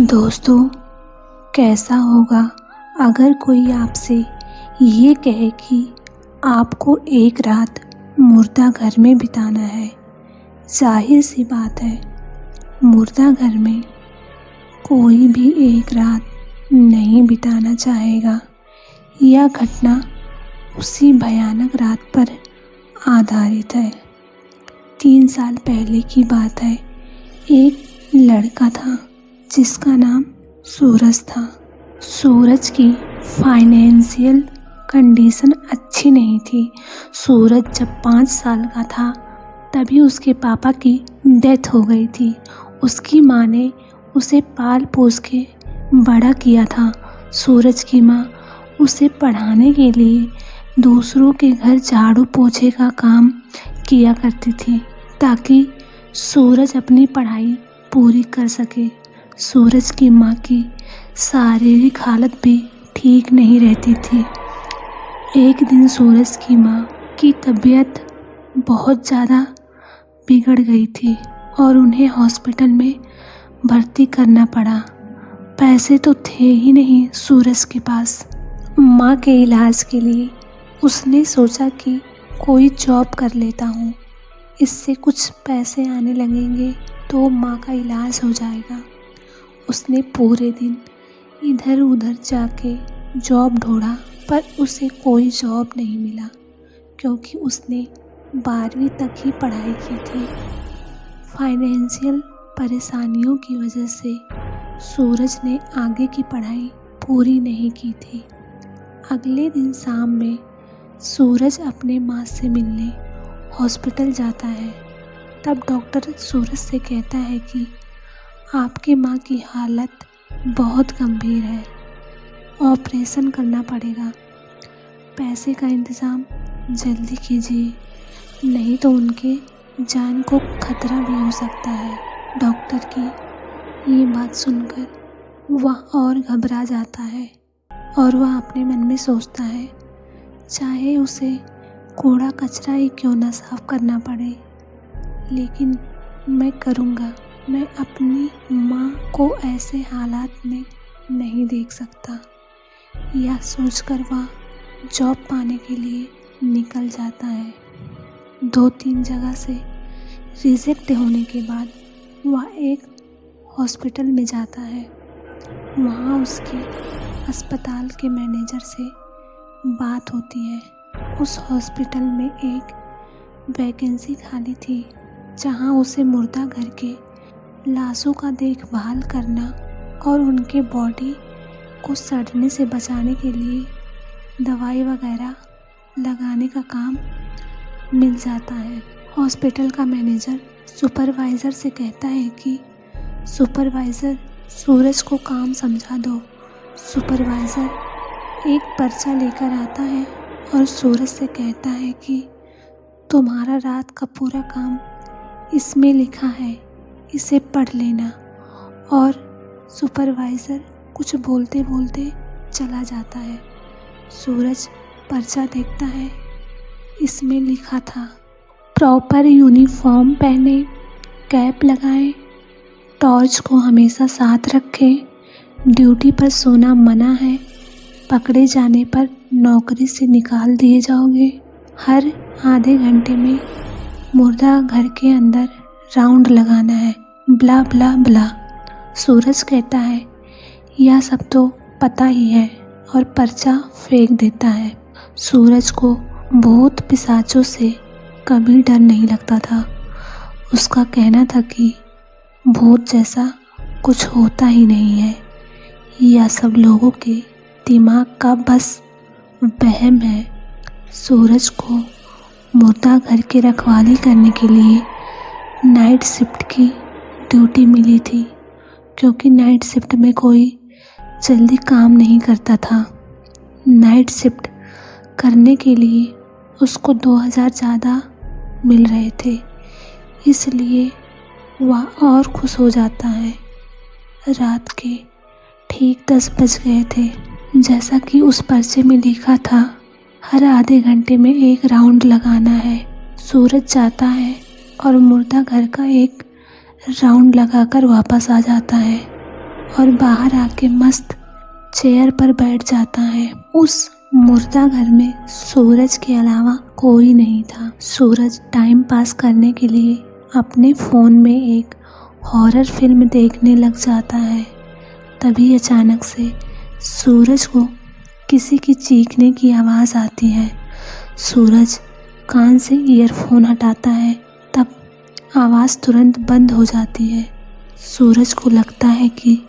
दोस्तों, कैसा होगा अगर कोई आपसे ये कहे कि आपको एक रात मुर्दा घर में बिताना है। जाहिर सी बात है, मुर्दा घर में कोई भी एक रात नहीं बिताना चाहेगा। यह घटना उसी भयानक रात पर आधारित है। 3 साल पहले की बात है। एक लड़का था जिसका नाम सूरज था। सूरज की फाइनेंशियल कंडीशन अच्छी नहीं थी। सूरज जब 5 साल का था तभी उसके पापा की डेथ हो गई थी। उसकी माँ ने उसे पाल पोस के बड़ा किया था। सूरज की माँ उसे पढ़ाने के लिए दूसरों के घर झाड़ू पोछे का काम किया करती थी ताकि सूरज अपनी पढ़ाई पूरी कर सके। सूरज की माँ की शारीरिक हालत भी ठीक नहीं रहती थी। एक दिन सूरज की माँ की तबीयत बहुत ज़्यादा बिगड़ गई थी और उन्हें हॉस्पिटल में भर्ती करना पड़ा। पैसे तो थे ही नहीं सूरज के पास। माँ के इलाज के लिए उसने सोचा कि कोई जॉब कर लेता हूँ, इससे कुछ पैसे आने लगेंगे तो माँ का इलाज हो जाएगा। उसने पूरे दिन इधर उधर जाके जॉब ढूंढा पर उसे कोई जॉब नहीं मिला क्योंकि उसने 12वीं तक ही पढ़ाई की थी। फाइनेंशियल परेशानियों की वजह से सूरज ने आगे की पढ़ाई पूरी नहीं की थी। अगले दिन शाम में सूरज अपने माँ से मिलने हॉस्पिटल जाता है। तब डॉक्टर सूरज से कहता है कि आपके माँ की हालत बहुत गंभीर है, ऑपरेशन करना पड़ेगा। पैसे का इंतज़ाम जल्दी कीजिए, नहीं तो उनके जान को खतरा भी हो सकता है। डॉक्टर की ये बात सुनकर वह और घबरा जाता है और वह अपने मन में सोचता है, चाहे उसे कूड़ा कचरा ही क्यों ना साफ करना पड़े, लेकिन मैं करूँगा। मैं अपनी माँ को ऐसे हालात में नहीं देख सकता। यह सोचकर वह जॉब पाने के लिए निकल जाता है। 2-3 जगह से रिजेक्ट होने के बाद वह एक हॉस्पिटल में जाता है। वहाँ उसके अस्पताल के मैनेजर से बात होती है। उस हॉस्पिटल में एक वैकेंसी खाली थी जहाँ उसे मुर्दा घर के लाशों का देखभाल करना और उनके बॉडी को सड़ने से बचाने के लिए दवाई वगैरह लगाने का काम मिल जाता है। हॉस्पिटल का मैनेजर सुपरवाइज़र से कहता है कि सुपरवाइज़र सूरज को काम समझा दो। सुपरवाइज़र एक पर्चा लेकर आता है और सूरज से कहता है कि तुम्हारा रात का पूरा काम इसमें लिखा है, इसे पढ़ लेना। और सुपरवाइज़र कुछ बोलते बोलते चला जाता है। सूरज पर्चा देखता है, इसमें लिखा था, प्रॉपर यूनिफॉर्म पहने, कैप लगाएं, टॉर्च को हमेशा साथ रखें, ड्यूटी पर सोना मना है, पकड़े जाने पर नौकरी से निकाल दिए जाओगे, हर आधे घंटे में मुर्दा घर के अंदर राउंड लगाना है, ब्ला ब्ला ब्ला। सूरज कहता है, यह सब तो पता ही है और पर्चा फेंक देता है। सूरज को भूत पिशाचों से कभी डर नहीं लगता था। उसका कहना था कि भूत जैसा कुछ होता ही नहीं है, यह सब लोगों के दिमाग का बस वहम है। सूरज को मुर्दा घर की रखवाली करने के लिए नाइट शिफ्ट की ड्यूटी मिली थी क्योंकि नाइट शिफ्ट में कोई जल्दी काम नहीं करता था। नाइट शिफ्ट करने के लिए उसको 2000 ज़्यादा मिल रहे थे, इसलिए वह और खुश हो जाता है। रात के ठीक 10 बज गए थे। जैसा कि उस पर्चे में लिखा था, हर आधे घंटे में एक राउंड लगाना है। सूरज जाता है और मुर्दा घर का एक राउंड लगाकर वापस आ जाता है और बाहर आके मस्त चेयर पर बैठ जाता है। उस मुर्दा घर में सूरज के अलावा कोई नहीं था। सूरज टाइम पास करने के लिए अपने फ़ोन में एक हॉरर फिल्म देखने लग जाता है। तभी अचानक से सूरज को किसी की चीखने की आवाज़ आती है। सूरज कान से ईयरफोन हटाता है, तब आवाज़ तुरंत बंद हो जाती है। सूरज को लगता है कि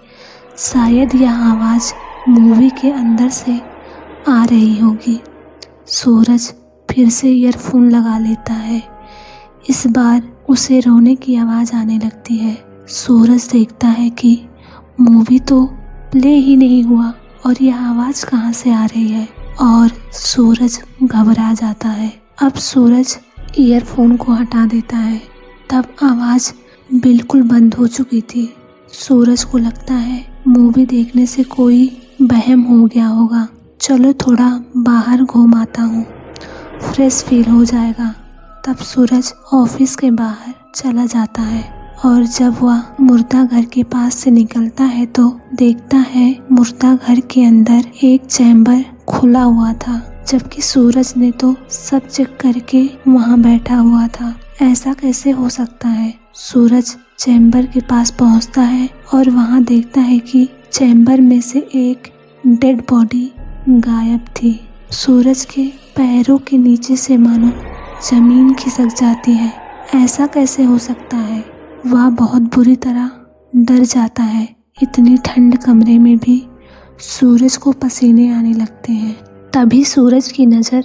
शायद यह आवाज़ मूवी के अंदर से आ रही होगी। सूरज फिर से ईयरफोन लगा लेता है। इस बार उसे रोने की आवाज़ आने लगती है। सूरज देखता है कि मूवी तो प्ले ही नहीं हुआ और यह आवाज़ कहाँ से आ रही है, और सूरज घबरा जाता है। अब सूरज ईयरफोन को हटा देता है, तब आवाज़ बिल्कुल बंद हो चुकी थी। सूरज को लगता है मूवी देखने से कोई वहम हो गया होगा, चलो थोड़ा बाहर घूम आता हूँ, फ्रेश फील हो जाएगा। तब सूरज ऑफिस के बाहर चला जाता है और जब वह मुर्दा घर के पास से निकलता है तो देखता है मुर्दा घर के अंदर एक चैम्बर खुला हुआ था, जबकि सूरज ने तो सब चेक करके वहाँ बैठा हुआ था। ऐसा कैसे हो सकता है? सूरज चैम्बर के पास पहुँचता है और वहाँ देखता है कि चैम्बर में से एक डेड बॉडी गायब थी। सूरज के पैरों के नीचे से मानो जमीन खिसक जाती है। ऐसा कैसे हो सकता है? वह बहुत बुरी तरह डर जाता है। इतनी ठंड कमरे में भी सूरज को पसीने आने लगते हैं। तभी सूरज की नज़र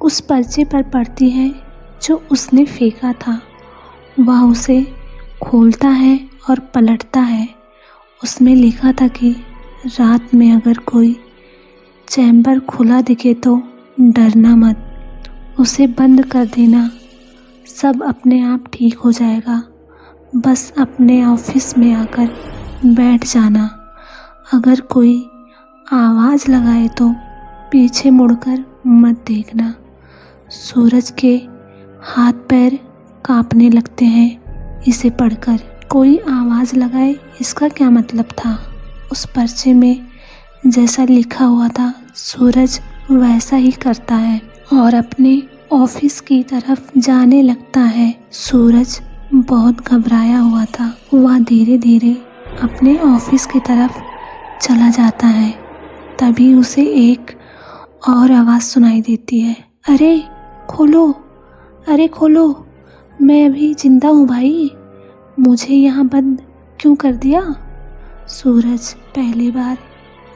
उस पर्चे पर पड़ती है जो उसने फेंका था। वह उसे खोलता है और पलटता है। उसमें लिखा था कि रात में अगर कोई चैम्बर खुला दिखे तो डरना मत, उसे बंद कर देना, सब अपने आप ठीक हो जाएगा। बस अपने ऑफिस में आकर बैठ जाना। अगर कोई आवाज़ लगाए तो पीछे मुड़कर मत देखना। सूरज के हाथ पैर कांपने लगते हैं इसे पढ़कर। कोई आवाज़ लगाए, इसका क्या मतलब था? उस पर्चे में जैसा लिखा हुआ था सूरज वैसा ही करता है और अपने ऑफिस की तरफ जाने लगता है। सूरज बहुत घबराया हुआ था। वह धीरे धीरे अपने ऑफिस की तरफ चला जाता है। तभी उसे एक और आवाज़ सुनाई देती है, अरे खोलो, अरे खोलो, मैं अभी जिंदा हूँ भाई, मुझे यहाँ बंद क्यों कर दिया? सूरज पहली बार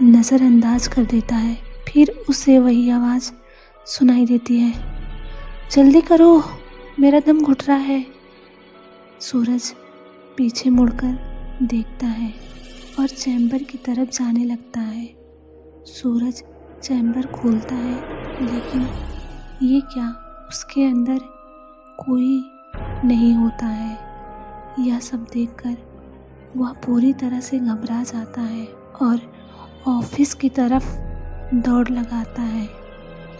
नज़रअंदाज कर देता है, फिर उसे वही आवाज़ सुनाई देती है, जल्दी करो, मेरा दम घुट रहा है। सूरज पीछे मुड़कर देखता है और चैम्बर की तरफ जाने लगता है। सूरज चैम्बर खोलता है, लेकिन ये क्या, उसके अंदर कोई नहीं होता है। यह सब देखकर वह पूरी तरह से घबरा जाता है और ऑफिस की तरफ दौड़ लगाता है।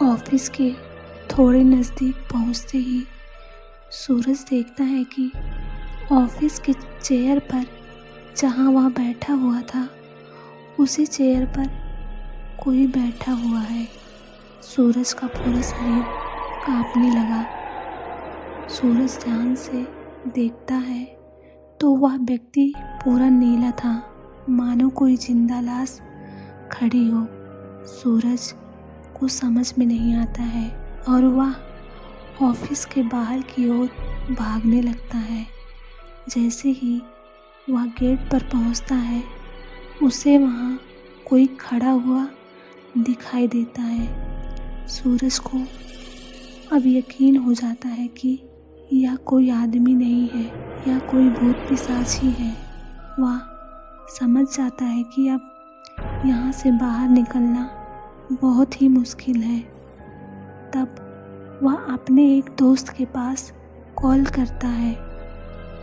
ऑफिस के थोड़े नज़दीक पहुंचते ही सूरज देखता है कि ऑफिस के चेयर पर जहां वह बैठा हुआ था, उसी चेयर पर कोई बैठा हुआ है। सूरज का पूरा शरीर कांपने लगा। सूरज ध्यान से देखता है तो वह व्यक्ति पूरा नीला था, मानो कोई जिंदा लाश खड़ी हो। सूरज को समझ में नहीं आता है और वह ऑफिस के बाहर की ओर भागने लगता है। जैसे ही वह गेट पर पहुंचता है, उसे वहां कोई खड़ा हुआ दिखाई देता है। सूरज को अब यकीन हो जाता है कि यह कोई आदमी नहीं है, यह कोई भूत पिशाच ही है। वह समझ जाता है कि अब यहाँ से बाहर निकलना बहुत ही मुश्किल है। तब वह अपने एक दोस्त के पास कॉल करता है,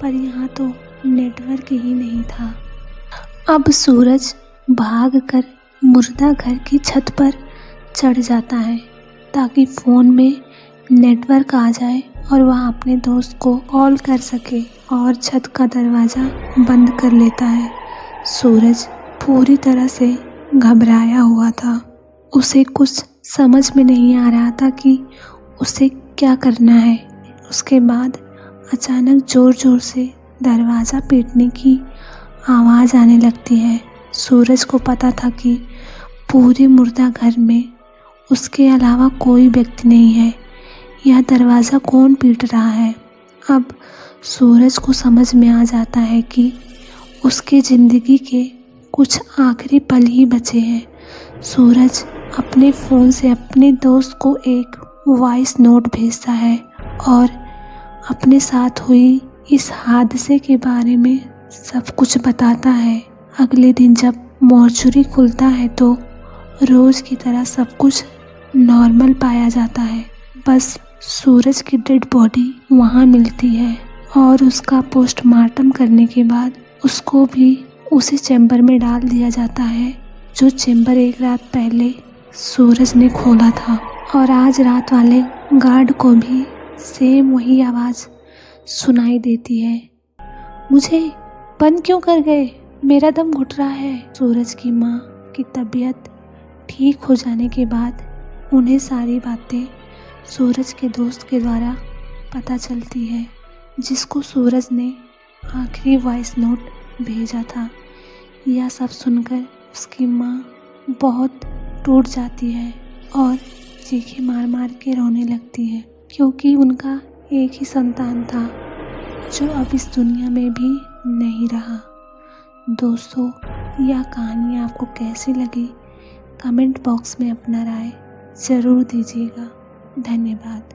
पर यहाँ तो नेटवर्क ही नहीं था। अब सूरज भागकर मुर्दा घर की छत पर चढ़ जाता है ताकि फ़ोन में नेटवर्क आ जाए और वह अपने दोस्त को कॉल कर सके, और छत का दरवाज़ा बंद कर लेता है। सूरज पूरी तरह से घबराया हुआ था। उसे कुछ समझ में नहीं आ रहा था कि उसे क्या करना है। उसके बाद अचानक ज़ोर ज़ोर से दरवाज़ा पीटने की आवाज़ आने लगती है। सूरज को पता था कि पूरे मुर्दा घर में उसके अलावा कोई व्यक्ति नहीं है। यह दरवाज़ा कौन पीट रहा है? अब सूरज को समझ में आ जाता है कि उसके ज़िंदगी के कुछ आखिरी पल ही बचे हैं। सूरज अपने फ़ोन से अपने दोस्त को एक वॉइस नोट भेजता है और अपने साथ हुई इस हादसे के बारे में सब कुछ बताता है। अगले दिन जब मॉर्चरी खुलता है तो रोज़ की तरह सब कुछ नॉर्मल पाया जाता है। बस सूरज की डेड बॉडी वहाँ मिलती है और उसका पोस्टमार्टम करने के बाद उसको भी उसी चैम्बर में डाल दिया जाता है जो चैम्बर एक रात पहले सूरज ने खोला था। और आज रात वाले गार्ड को भी सेम वही आवाज़ सुनाई देती है। मुझे बंद क्यों कर गए? मेरा दम घुट रहा है। सूरज की माँ की तबीयत ठीक हो जाने के बाद उन्हें सारी बातें सूरज के दोस्त के द्वारा पता चलती है, जिसको सूरज ने आखिरी वॉइस नोट भेजा था। यह सब सुनकर उसकी माँ बहुत टूट जाती है और चीखें मार मार के रोने लगती है, क्योंकि उनका एक ही संतान था जो अब इस दुनिया में भी नहीं रहा। दोस्तों, यह कहानी आपको कैसी लगी? कमेंट बॉक्स में अपना राय ज़रूर दीजिएगा। धन्यवाद।